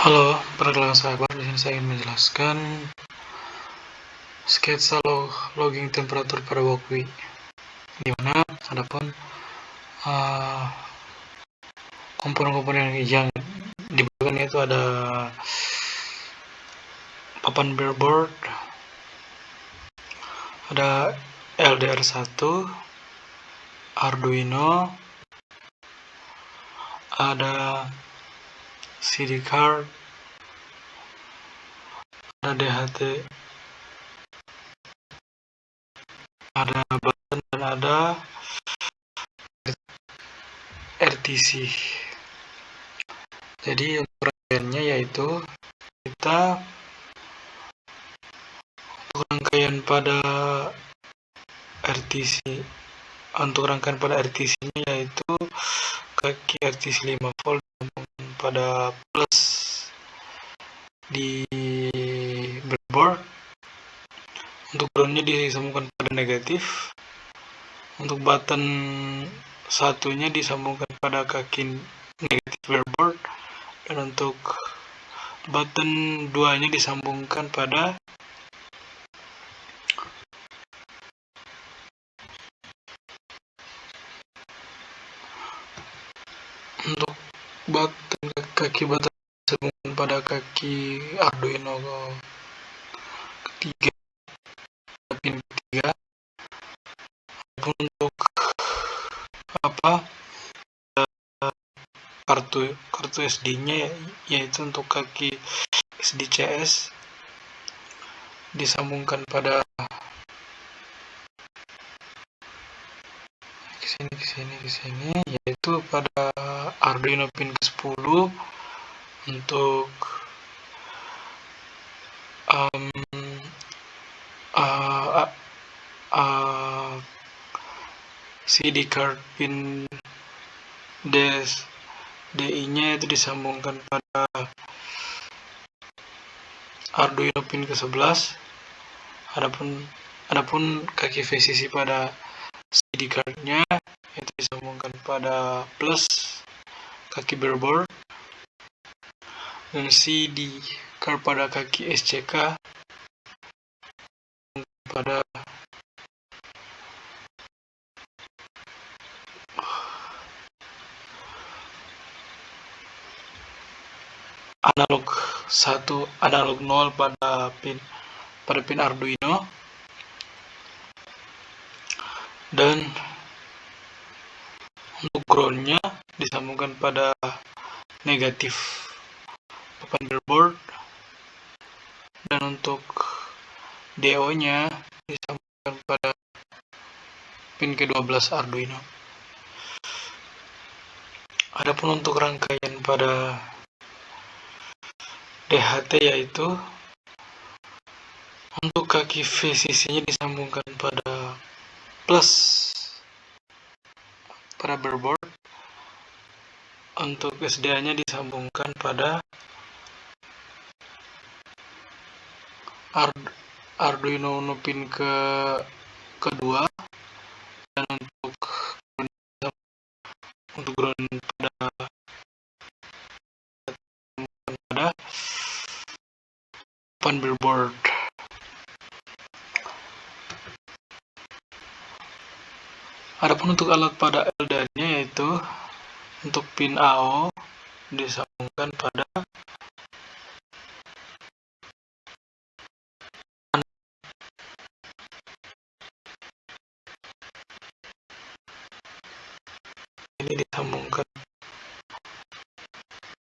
Halo, perkenalkan sahabat. Di sini saya ingin menjelaskan sketsa logging temperatur pada walkway. Di mana adapun komponen-komponen yang dibutuhkan itu ada papan billboard, ada LDR1, Arduino, ada CD card, ada DHT, ada button, dan ada RTC. Jadi untuk rangkaiannya yaitu kita rangkaian pada RTC. Untuk rangkaian pada RTC-nya yaitu kaki RTC 5 volt pada plus di breadboard. Untuk groundnya disambungkan pada negatif. Untuk button satunya disambungkan pada kaki negatif breadboard, dan untuk button 2-nya disambungkan pada kaki button disambungkan pada kaki Arduino ketiga, pin ketiga. Untuk kartu SD-nya yaitu untuk kaki SDCS disambungkan pada kesini yaitu pada Arduino pin ke-10. Untuk CD card pin DI-nya itu disambungkan pada Arduino pin ke-11. Adapun kaki VCC pada CD card-nya itu disambungkan pada plus kaki breadboard, dan CD card pada kaki SCK pada analog 1, analog 0 pada pin Arduino, dan untuk groundnya disambungkan pada negatif papan breadboard, dan untuk DO-nya disambungkan pada pin ke-12 Arduino. Adapun untuk rangkaian pada DHT yaitu untuk kaki VCC-nya disambungkan pada plus pada breadboard. Untuk SDA-nya disambungkan pada Arduino Uno pin kedua, dan untuk ground pada papan breadboard. Adapun untuk alat pada LDR-nya yaitu untuk pin AO disambungkan pada ini disambungkan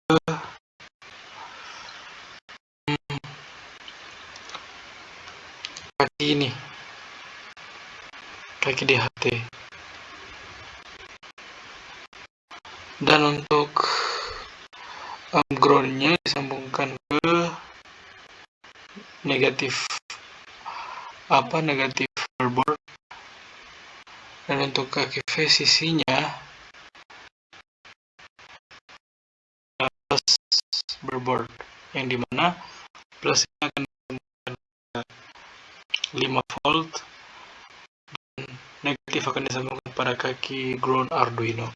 ke kaki ini, kaki DHT. Dan untuk groundnya disambungkan ke negatif breadboard, dan untuk kaki VCC-nya plus breadboard, yang dimana plusnya akan disambungkan ke 5 volt dan negatif akan disambungkan pada kaki ground Arduino.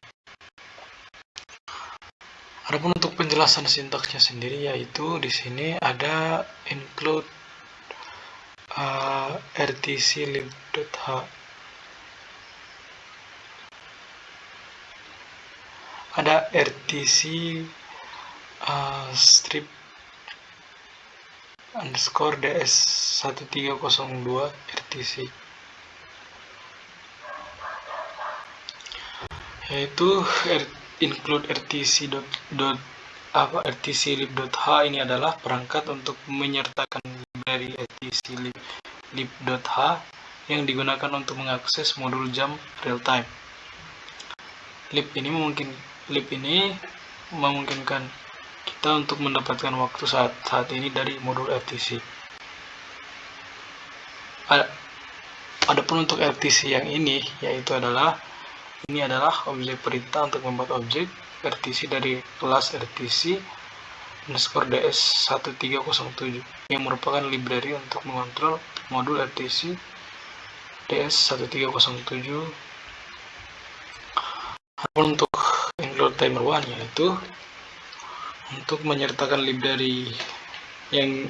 Adapun untuk penjelasan sintaksnya sendiri, yaitu di sini ada include rtc_lib.h. Ada rtc strip underscore ds1302 rtc, yaitu include rtc_lib.h ini adalah perangkat untuk menyertakan library rtc_lib.h yang digunakan untuk mengakses modul jam real time. Lib ini memungkinkan kita untuk mendapatkan waktu saat ini dari modul RTC. Adapun untuk RTC yang ini, yaitu adalah objek perintah untuk membuat objek RTC dari kelas RTC underscore ds1307 yang merupakan library untuk mengontrol modul RTC ds1307. Adapun untuk include timer 1, yaitu untuk menyertakan library yang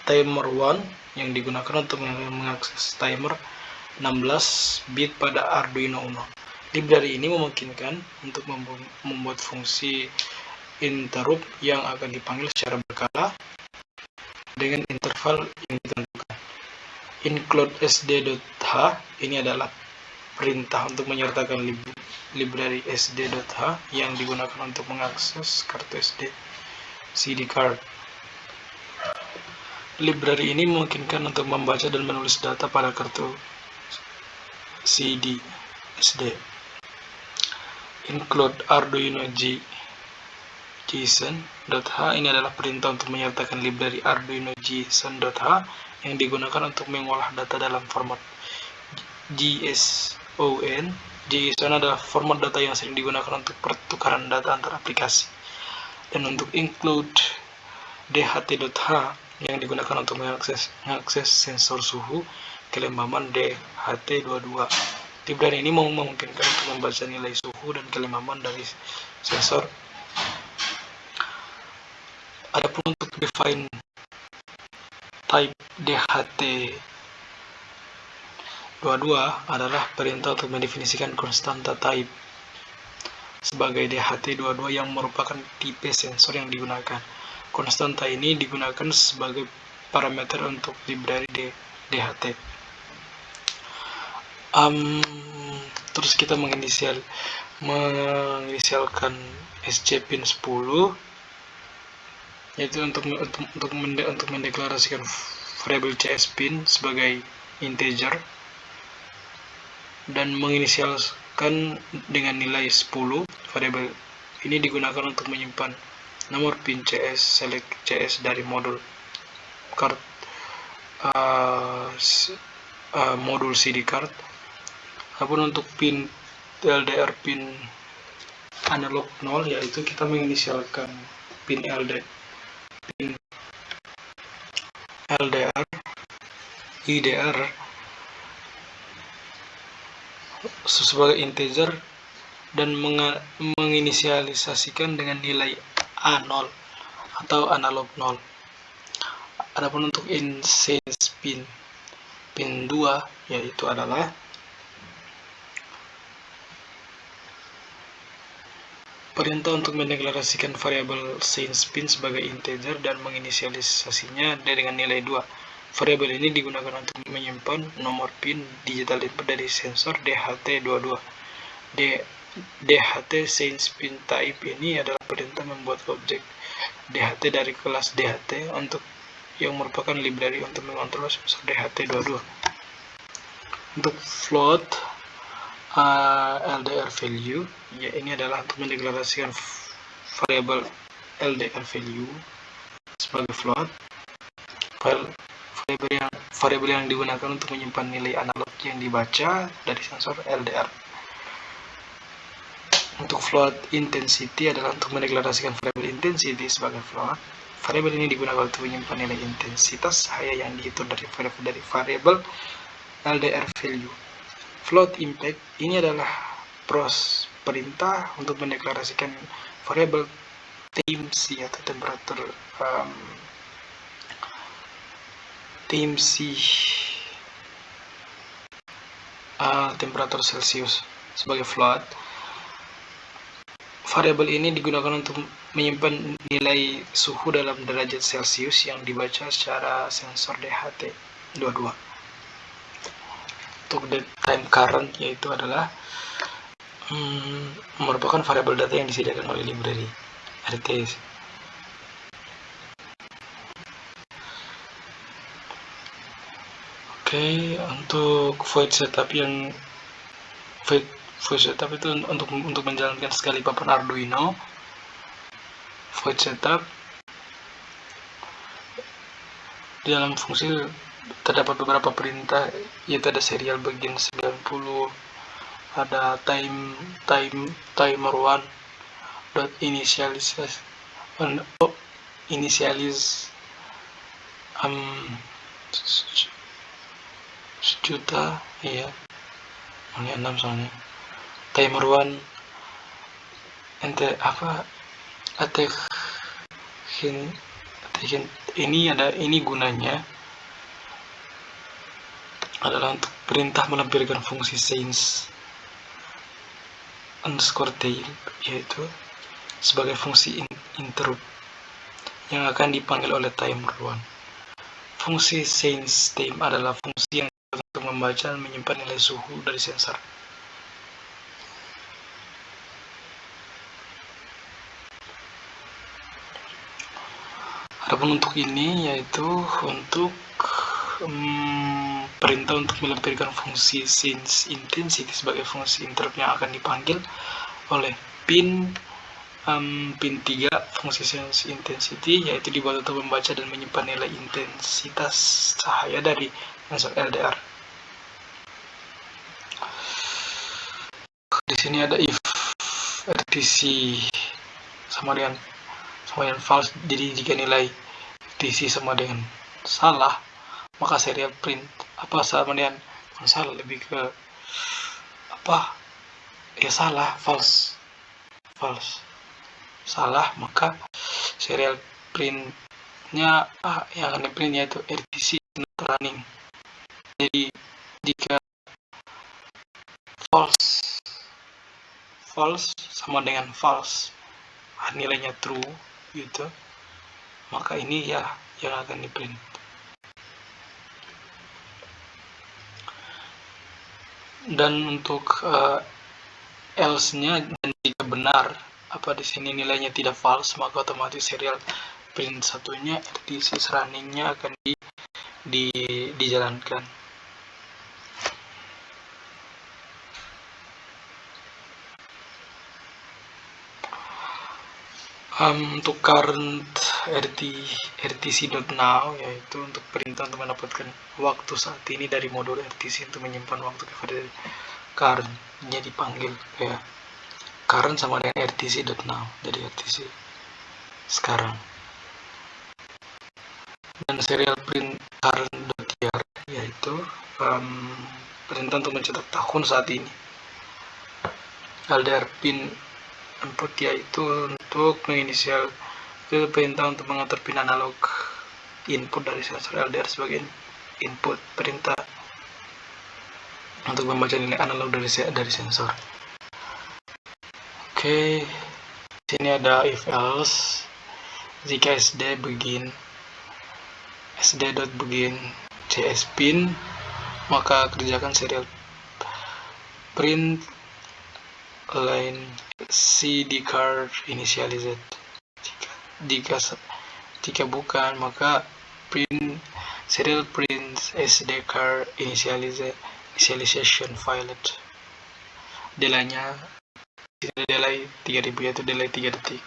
timer 1 yang digunakan untuk mengakses timer 16 bit pada Arduino Uno. Library ini memungkinkan untuk membuat fungsi interrupt yang akan dipanggil secara berkala dengan interval yang ditentukan. Include sd.h ini adalah perintah untuk menyertakan library sd.h yang digunakan untuk mengakses kartu SD CD card. Library ini memungkinkan untuk membaca dan menulis data pada kartu CD SD. Include Arduino JSON.h ini adalah perintah untuk menyertakan library Arduino JSON.h yang digunakan untuk mengolah data dalam format JSON. JSON adalah format data yang sering digunakan untuk pertukaran data antar aplikasi. Dan untuk include dht.h yang digunakan untuk mengakses sensor suhu kelembaman DHT22. Library ini memungkinkan untuk membaca nilai suhu dan kelembaman dari sensor. Adapun untuk define type DHT22 adalah perintah untuk mendefinisikan konstanta type sebagai DHT22 yang merupakan tipe sensor yang digunakan. Konstanta ini digunakan sebagai parameter untuk library DHT. Terus kita menginisialkan SC pin 10, yaitu untuk mendeklarasikan variabel CS pin sebagai integer dan menginisialkan dengan nilai 10. Variabel ini digunakan untuk menyimpan nomor pin CS select CS dari modul card modul CD card. Adapun untuk pin LDR pin analog 0, yaitu kita menginisialkan pin LDR IDR sebagai integer dan menginisialisasikan dengan nilai A0 atau analog 0. Adapun untuk insense pin 2, yaitu adalah perintah untuk mendeklarasikan variabel sense pin sebagai integer dan menginisialisasinya dengan nilai 2. Variabel ini digunakan untuk menyimpan nomor pin digital input dari sensor DHT22. DHT sense pin type ini adalah perintah membuat objek DHT dari kelas DHT untuk yang merupakan library untuk mengontrol sensor DHT22. Untuk float LDR value, ya ini adalah untuk mendeklarasikan variabel LDR value sebagai float. Variabel yang digunakan untuk menyimpan nilai analog yang dibaca dari sensor LDR. Untuk float intensity adalah untuk mendeklarasikan variabel intensity sebagai float. Variabel ini digunakan untuk menyimpan nilai intensitas cahaya yang dihitung dari variabel LDR value. Float impact ini adalah perintah untuk mendeklarasikan variabel TMC atau temperatur Celcius sebagai float. Variabel ini digunakan untuk menyimpan nilai suhu dalam derajat Celcius yang dibaca secara sensor DHT22. Untuk the time current yaitu adalah merupakan variabel data yang disediakan oleh library RTS. Oke, untuk void setup itu untuk menjalankan sekali papan Arduino. Void setup di dalam fungsi terdapat beberapa perintah, yaitu ada serial begin 90, ada timer1 dot initialize sejuta, iya, ini 6 soalnya. Timer1 ente apa attack ini gunanya adalah untuk perintah melampirkan fungsi change underscore tail, yaitu sebagai fungsi interrupt yang akan dipanggil oleh timer1. Fungsi change time adalah fungsi yang untuk membaca dan menyimpan nilai suhu dari sensor. Adapun untuk ini yaitu untuk perintah untuk melampirkan fungsi change intensity sebagai fungsi interrupt yang akan dipanggil oleh pin 3 fungsi change intensity, yaitu dibuat untuk membaca dan menyimpan nilai intensitas cahaya dari sensor LDR. Di sini ada if RTC sama dengan false, jadi jika nilai RTC sama dengan salah, maka serial print sama dengan salah, lebih ke salah, false salah, maka serial printnya yang akan diprint yaitu RTC not running. Jadi jika false sama dengan false, nilainya true gitu, maka ini ya yang akan diprint. Dan untuk else-nya, dan jika benar di sini nilainya tidak false, maka otomatis serial print satunya RTC running-nya akan dijalankan. Untuk current RTC.now, yaitu untuk perintah untuk mendapatkan waktu saat ini dari modul RTC untuk menyimpan waktu kepada current-nya dipanggil ya current sama dengan RTC.now, jadi RTC sekarang. Dan serial print current.year yaitu perintah untuk mencetak tahun saat ini. LDR pin input yaitu untuk menginisial, itu perintah untuk mengatur pin analog input dari sensor LDR sebagai input perintah untuk membaca nilai analog dari sensor. Oke, sini ada if else. Jika sd.begin cs pin, maka kerjakan serial print line CD card initialized. Jika bukan, maka print serial print SD card initialization failed. Delay-nya delay 3000, yaitu delay 3 detik.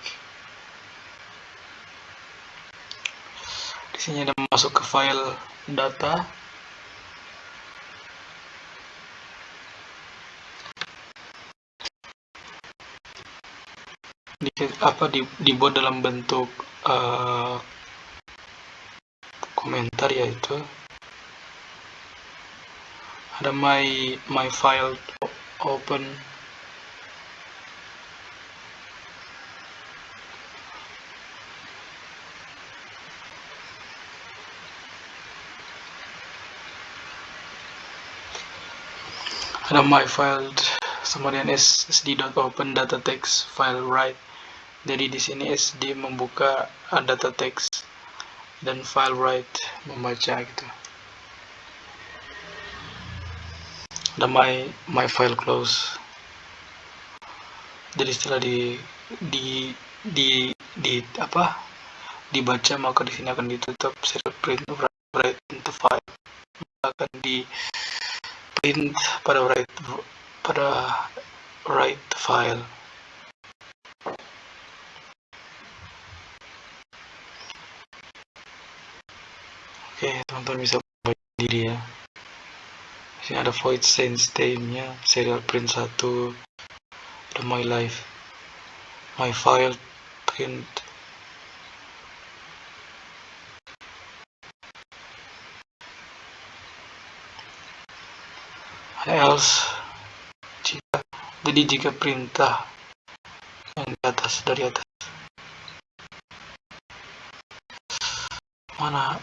Di sini ada masuk ke file data. Dibuat dalam bentuk komentar, yaitu ada my file open Ada my file, kemudian sd.open data text file write. Jadi di sini sd membuka data text dan file write membaca gitu. Ada my file close. Jadi setelah dibaca, maka di sini akan ditutup serial print write into file, akan di print pada write file. Oke, teman-teman bisa baca diri ya. Di sini ada void sense time-nya, serial print 1, ada my life, my file print. Else, jika perintah yang dari atas mana,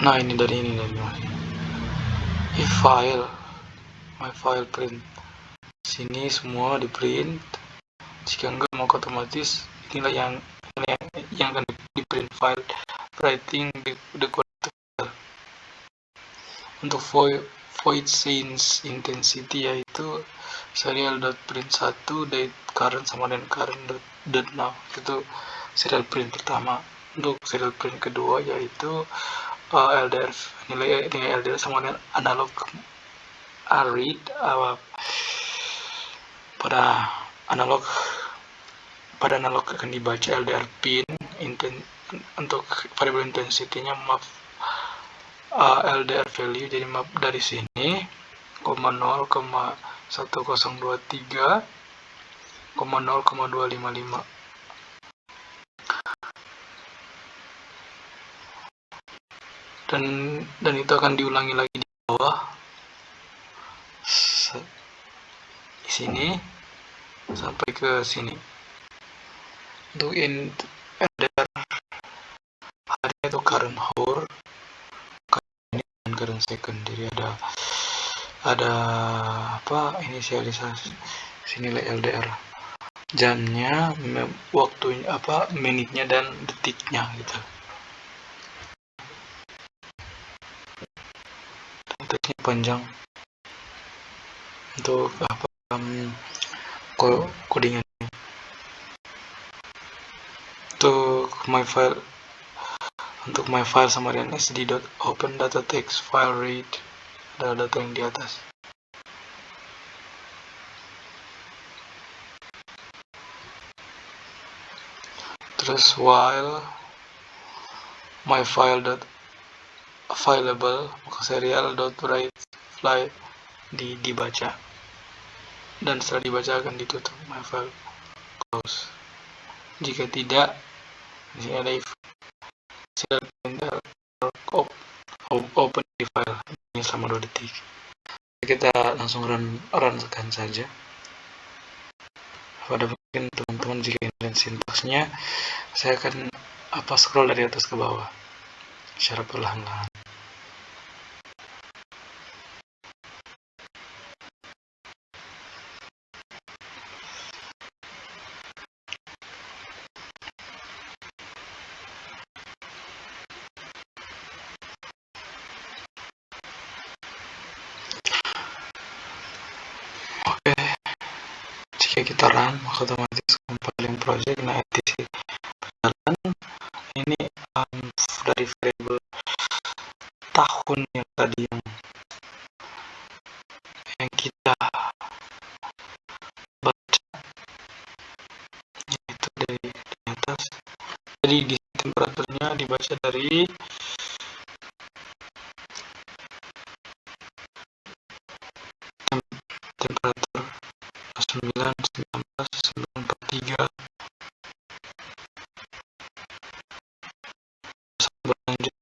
nah ini dari if file, my file print, sini semua di print. Jika enggak, maka otomatis inilah yang akan di print file writing the correct file. Untuk void change intensity yaitu serial.print 1 date current sama dengan current now, itu serial print pertama. Untuk serial print kedua yaitu LDR, nilai LDR sama dengan analog read, pada analog akan dibaca LDR pin untuk variable intensity-nya, LDR value, jadi map dari sini 0,1023, 0,255. Dan itu akan diulangi lagi di bawah di sini sampai ke sini. Untuk LDR hari itu current hour, current current second. Jadi ada inisialisasi sini LDR, jamnya, waktunya, menitnya dan detiknya gitu. Teksnya panjang untuk codingan. Untuk my file sama dengan sd.open data text file read, ada data yang di atas. Terus while my file available, maka serial.write file dibaca, dan setelah dibaca akan ditutup my file close. Jika tidak, di sini ada if serial printer open di file ini selama 2 detik. Kita langsung runkan saja. Pada mungkin teman-teman jika ingin sintaksnya, saya akan scroll dari atas ke bawah secara perlahan-lahan. Oke, jika kita run, maka otomatis compiling project, nah etc berjalan. Ini dari variable tahun yang tadi yang kita baca, yaitu dari atas. Jadi di temperaturnya dibaca dari temperatur 943. Berlanjut.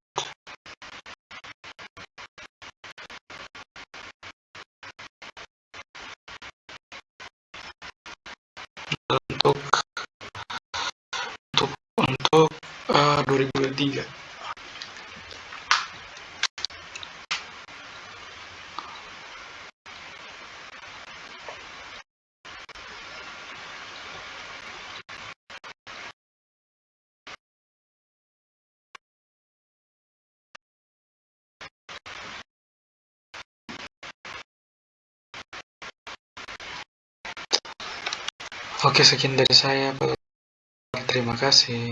Untuk 2023. Oke, sekian dari saya, Pak. Terima kasih.